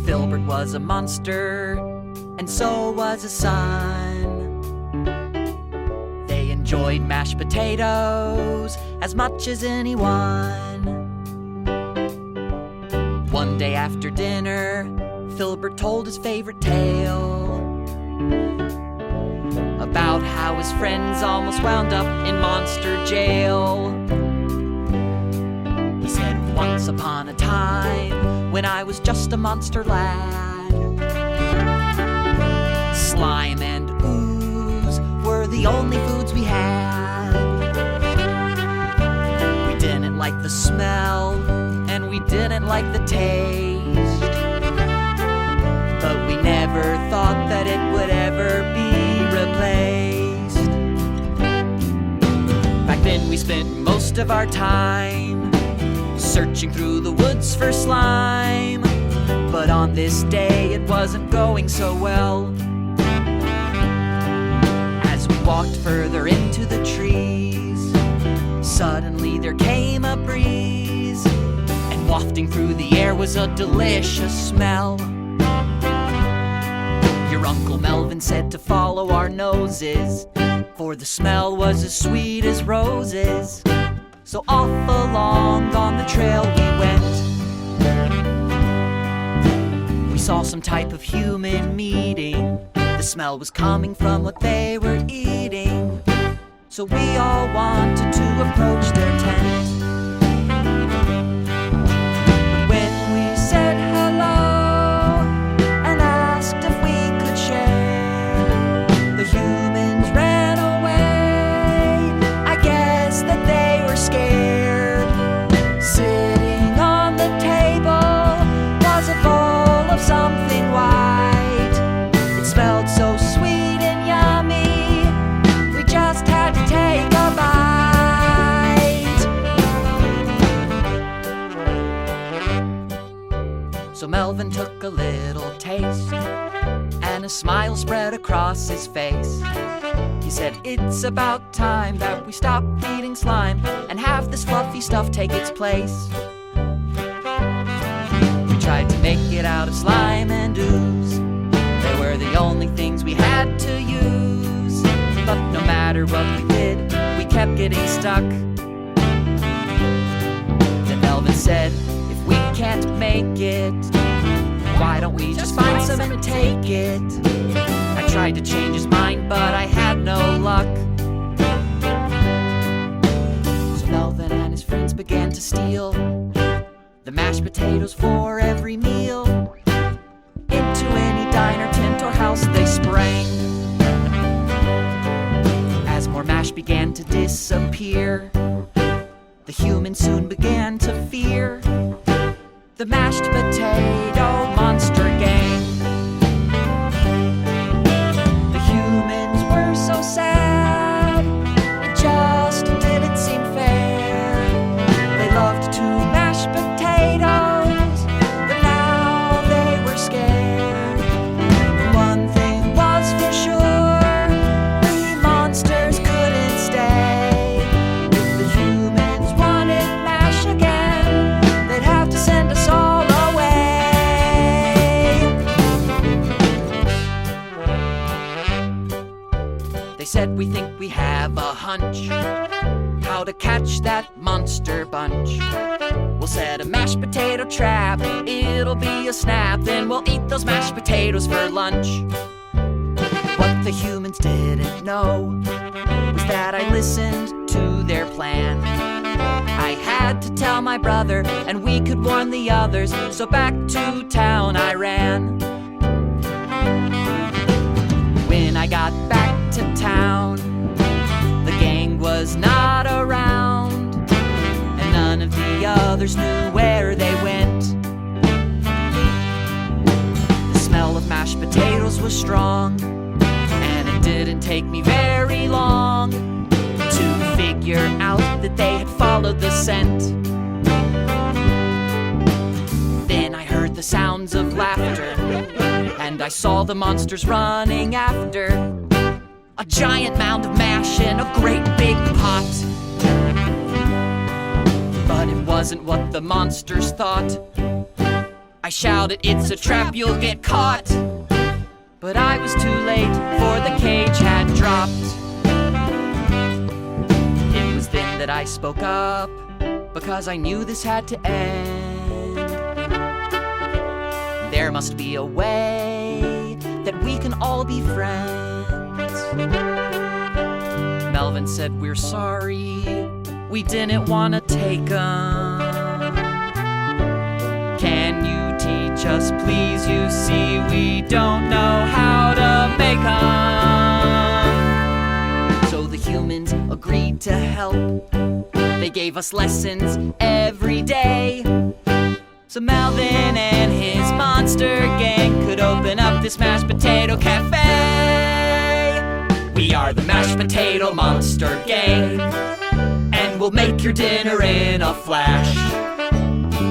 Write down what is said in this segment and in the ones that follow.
Filbert was a monster, and so was his son. They enjoyed mashed potatoes as much as anyone. One day after dinner, Filbert told his favorite tale about how his friends almost wound up in monster jail. He said, once upon a time, when I was just a monster lad, slime and ooze were the only foods we had. We didn't like the smell, and we didn't like the taste, but we never thought that it would ever be replaced. Back then we spent most of our time searching through the woods for slime, but on this day it wasn't going so well. As we walked further into the trees, suddenly there came a breeze, and wafting through the air was a delicious smell. Your Uncle Melvin said to follow our noses, for the smell was as sweet as roses. So off along on the trail we went. We saw some type of human meeting. The smell was coming from what they were eating. So we all wanted to approach their tent. When we said hello and asked if we could share, the humans ran away. I guess that they were scared. Sitting on the table was a bowl of something white. It smelled so sweet and yummy, we just had to take a bite. So Melvin took a little taste, and a smile spread across his face. He said, it's about time that we stop eating slime and have this fluffy stuff take its place. We tried to make it out of slime and ooze. They were the only things we had to use. But no matter what we did, we kept getting stuck. Then Melvin said, if we can't make it, why don't we just find some and take it? I tried to change his mind, but I had no luck. So Melvin and his friends began to steal the mashed potatoes for every meal. Into any diner, tent, or house they sprang. As more mash began to disappear, the humans soon began to fear the mashed potato monster gang. The humans were so sad, it just didn't seem fair. They loved to mash potatoes, but now they were scared. One thing was for sure, we monsters couldn't stay. If the humans wanted mash again, they'd have to send us all away. They said, we think we have a hunch how to catch that monster bunch. We'll set a mashed potato trap, it'll be a snap, then we'll eat those mashed potatoes for lunch. What the humans didn't know was that I listened to their plan. I had to tell my brother, and we could warn the others, so back to town I ran. When I got back to town, the gang was not around, and none of the others knew where they went. The smell of mashed potatoes was strong, and it didn't take me very long to figure out that they had followed the scent. Then I heard the sounds of laughter, and I saw the monsters running after a giant mound of mash in a great big pot. But it wasn't what the monsters thought. I shouted, "It's a trap, you'll get caught!" But I was too late, for the cage had dropped. It was then that I spoke up, because I knew this had to end. There must be a way that we can all be friends. Melvin said, "We're sorry, we didn't want to take 'em. Can you teach us, please? You see, we don't know how to make 'em." So the humans agreed to help. They gave us lessons every day, so Melvin and his monster gang could open up this mashed potato cafe. We are the mashed potato monster gang, and we'll make your dinner in a flash.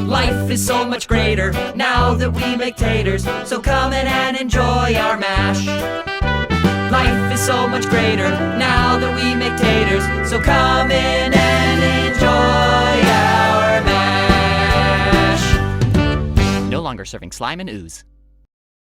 Life is so much greater now that we make taters, so come in and enjoy our mash. Life is so much greater now that we make taters, so come in and enjoy our mash. No longer serving slime and ooze.